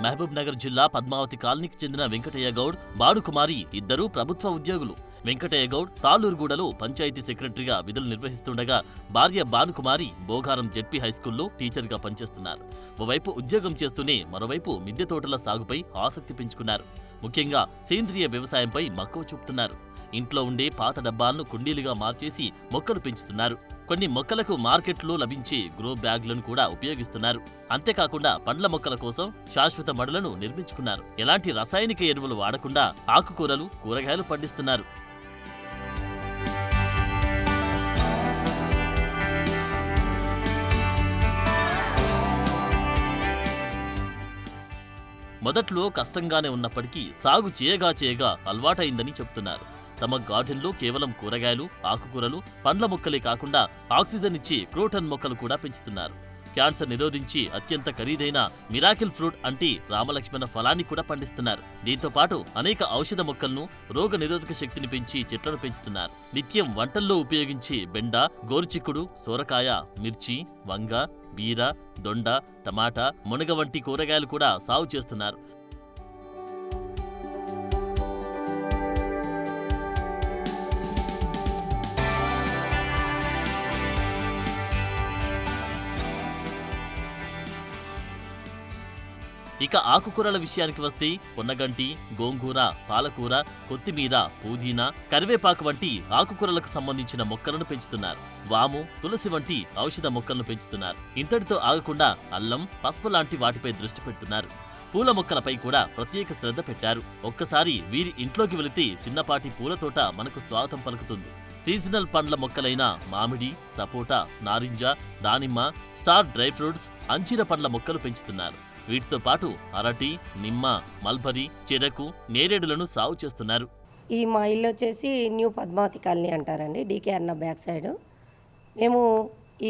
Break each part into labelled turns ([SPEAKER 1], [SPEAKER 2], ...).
[SPEAKER 1] మహబూబ్ నగర్ జిల్లా పద్మావతి కాలనీకి చెందిన వెంకటయ్య గౌడ్, భానుకుమారి ఇద్దరూ ప్రభుత్వ ఉద్యోగులు. వెంకటయ్య గౌడ్ తాళ్లూరుగూడలో పంచాయతీ సెక్రటరీగా విధులు నిర్వహిస్తుండగా భార్య భానుకుమారి బోగారం జెడ్పీ హైస్కూల్లో టీచర్గా పనిచేస్తున్నారు. ఓవైపు ఉద్యోగం చేస్తూనే మరోవైపు మిద్దె తోటల సాగుపై ఆసక్తి పెంచుకున్నారు. ముఖ్యంగా సేంద్రియ వ్యవసాయంపై మక్కువ చూపుతున్నారు. ఇంట్లో ఉండే పాత డబ్బాలను కుండీలుగా మార్చేసి మొక్కలు పెంచుతున్నారు. కొన్ని మొక్కలకు మార్కెట్లో లభించే గ్రో బ్యాగ్లను కూడా ఉపయోగిస్తున్నారు. అంతేకాకుండా పండ్ల మొక్కల కోసం శాశ్వత మడులను నిర్మించుకున్నారు. ఎలాంటి రసాయనిక ఎరువులు వాడకుండా ఆకుకూరలు, కూరగాయలు పండిస్తున్నారు. మొదట్లో కష్టంగానే ఉన్నప్పటికీ సాగు చేయగా అలవాటైందని చెబుతున్నారు. తమ గార్డెన్లో కేవలం కూరగాయలు, ఆకుకూరలు, పండ్ల మొక్కలే కాకుండా ఆక్సిజన్ ఇచ్చే క్రోటన్ మొక్కలు కూడా పెంచుతున్నారు. క్యాన్సర్ నిరోధించి అత్యంత ఖరీదైన మిరాకిల్ ఫ్రూట్ అంటే రామలక్ష్మణ ఫలాన్ని కూడా పండిస్తున్నారు. దీంతో పాటు అనేక ఔషధ మొక్కలను, రోగ నిరోధక శక్తిని పెంచి చెట్లను పెంచుతున్నారు. నిత్యం వంటల్లో ఉపయోగించే బెండ, గోరుచిక్కుడు, సోరకాయ, మిర్చి, వంగ, బీర, దొండ, టమాటా, మునగ వంటి కూరగాయలు కూడా సాగు చేస్తున్నారు. ఇక ఆకుకూరల విషయానికి వస్తే పొన్నగంటి, గోంగూర, పాలకూర, కొత్తిమీర, పుదీనా, కరివేపాకు వంటి ఆకుకూరలకు సంబంధించిన మొక్కలను పెంచుతున్నారు. వాము, తులసి వంటి ఔషధ మొక్కలను పెంచుతున్నారు. ఇంతటితో ఆగకుండా అల్లం, పసుపు లాంటి వాటిపై దృష్టి పెడుతున్నారు. పూల మొక్కలపై కూడా ప్రత్యేక శ్రద్ధ పెట్టారు. ఒక్కసారి వీరి ఇంట్లోకి వెళితే చిన్నపాటి పూల తోట మనకు స్వాగతం పలుకుతుంది. సీజనల్ పండ్ల మొక్కలైన మామిడి, సపోటా, నారింజ, దానిమ్మ, స్టార్ డ్రై ఫ్రూట్స్, అంజీర పండ్ల మొక్కలు పెంచుతున్నారు. వీటితో పాటు అరటి, నిమ్మ, మల్బరీ, చెరకు, నేరేడులను సాగు చేస్తున్నారు.
[SPEAKER 2] ఈ మా ఇల్లు వచ్చేసి న్యూ పద్మావతి కాలనీ అంటారండి, డీకే అన్న బ్యాక్ సైడ్. మేము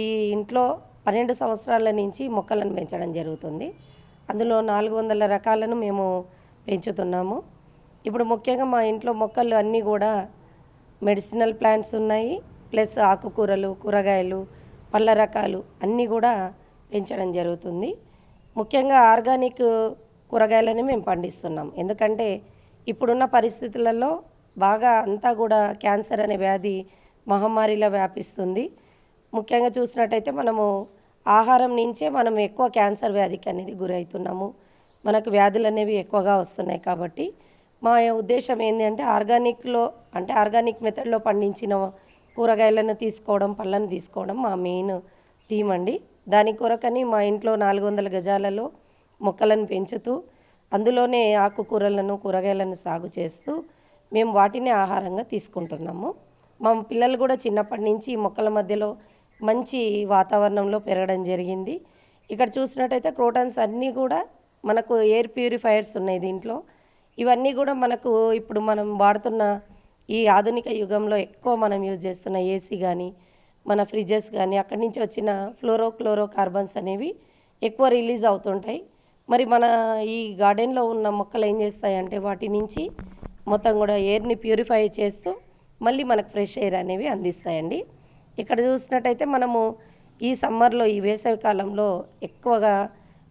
[SPEAKER 2] ఈ ఇంట్లో 12 సంవత్సరాల నుంచి మొక్కలను పెంచడం జరుగుతుంది. అందులో 400 రకాలను మేము పెంచుతున్నాము. ఇప్పుడు ముఖ్యంగా మా ఇంట్లో మొక్కలు అన్నీ కూడా మెడిసినల్ ప్లాంట్స్ ఉన్నాయి, ప్లస్ ఆకుకూరలు, కూరగాయలు, పళ్ళ రకాలు అన్నీ కూడా పెంచడం జరుగుతుంది. ముఖ్యంగా ఆర్గానిక్ కూరగాయలని మేము పండిస్తున్నాం. ఎందుకంటే ఇప్పుడున్న పరిస్థితులలో బాగా అంతా కూడా క్యాన్సర్ అనే వ్యాధి మహమ్మారిలా వ్యాపిస్తుంది. ముఖ్యంగా చూసినట్టయితే మనము ఆహారం నుంచే మనం ఎక్కువ క్యాన్సర్ వ్యాధికి అనేది గురవుతున్నాము. మనకు వ్యాధులు అనేవి ఎక్కువగా వస్తున్నాయి. కాబట్టి మా ఉద్దేశం ఏంటి అంటే ఆర్గానిక్ మెథడ్లో పండించిన కూరగాయలను తీసుకోవడం, పళ్ళను తీసుకోవడం మా మెయిన్ థీమ్ అండి. దాని కొరకని మా ఇంట్లో 400 గజాలలో మొక్కలను పెంచుతూ అందులోనే ఆకుకూరలను, కూరగాయలను సాగు చేస్తూ మేము వాటిని ఆహారంగా తీసుకుంటున్నాము. మా పిల్లలు కూడా చిన్నప్పటి నుంచి మొక్కల మధ్యలో మంచి వాతావరణంలో పెరగడం జరిగింది. ఇక్కడ చూసినట్టయితే క్రోటన్స్ అన్నీ కూడా మనకు ఎయిర్ ప్యూరిఫైయర్స్ ఉన్నాయి దీంట్లో. ఇవన్నీ కూడా మనకు ఇప్పుడు మనం వాడుతున్న ఈ ఆధునిక యుగంలో ఎక్కువ మనం యూజ్ చేస్తున్న ఏసీ కానీ, మన ఫ్రిడ్జెస్ కానీ అక్కడి నుంచి వచ్చిన ఫ్లోరో కార్బన్స్ అనేవి ఎక్కువ రిలీజ్ అవుతుంటాయి. మరి మన ఈ గార్డెన్లో ఉన్న మొక్కలు ఏం చేస్తాయంటే వాటి నుంచి మొత్తం కూడా ఎయిర్ని ప్యూరిఫై చేస్తూ మళ్ళీ మనకు ఫ్రెష్ ఎయిర్ అనేవి అందిస్తాయండి. ఇక్కడ చూసినట్టయితే మనము ఈ సమ్మర్లో, ఈ వేసవి కాలంలో ఎక్కువగా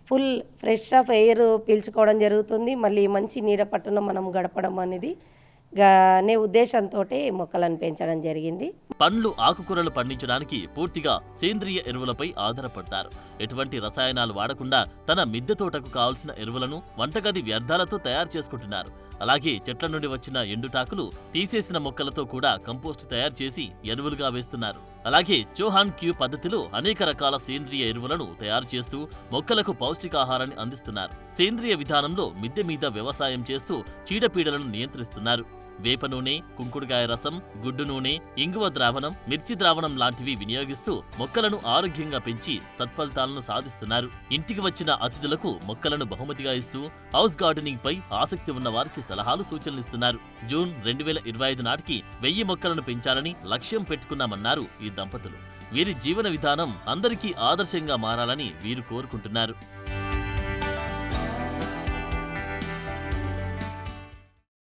[SPEAKER 2] ఫుల్ ఫ్రెష్ ఆఫ్ ఎయిర్ పీల్చుకోవడం జరుగుతుంది. మళ్ళీ మంచి నీడ పట్టున మనం గడపడం అనేది అనే ఉద్దేశంతో మొక్కలను పెంచడం జరిగింది.
[SPEAKER 1] పండ్లు, ఆకుకూరలు పండించడానికి పూర్తిగా సేంద్రియ ఎరువులపై ఆధారపడతారు. ఎటువంటి రసాయనాలు వాడకుండా తన మిద్దె తోటకు కావాల్సిన ఎరువులను వంటగది వ్యర్థాలతో తయారు చేసుకుంటున్నారు. అలాగే చెట్ల నుండి వచ్చిన ఎండుటాకులు, తీసేసిన మొక్కలతో కూడా కంపోస్ట్ తయారు చేసి ఎరువులుగా వేస్తున్నారు. అలాగే చోహాన్ క్యూ పద్ధతిలో అనేక రకాల సేంద్రియ ఎరువులను తయారు చేస్తూ మొక్కలకు పౌష్టికాహారాన్ని అందిస్తున్నారు. సేంద్రియ విధానంలో మిద్దె మీద వ్యవసాయం చేస్తూ చీడపీడలను నియంత్రిస్తున్నారు. వేప నూనె, కుంకుడుకాయ రసం, గుడ్డు నూనె, ఇంగువ ద్రావణం, మిర్చి ద్రావణం లాంటివి వినియోగిస్తూ మొక్కలను ఆరోగ్యంగా పెంచి సత్ఫలితాలను సాధిస్తున్నారు. ఇంటికి వచ్చిన అతిథులకు మొక్కలను బహుమతిగా ఇస్తూ హౌస్ గార్డెనింగ్ పై ఆసక్తి ఉన్న వారికి సలహాలు, సూచనలు ఇస్తున్నారు. జూన్ 2025 నాటికి 1000 మొక్కలను పెంచాలని లక్ష్యం పెట్టుకున్నామన్నారు ఈ దంపతులు. వీరి జీవన విధానం అందరికీ ఆదర్శంగా మారాలని వీరు కోరుకుంటున్నారు.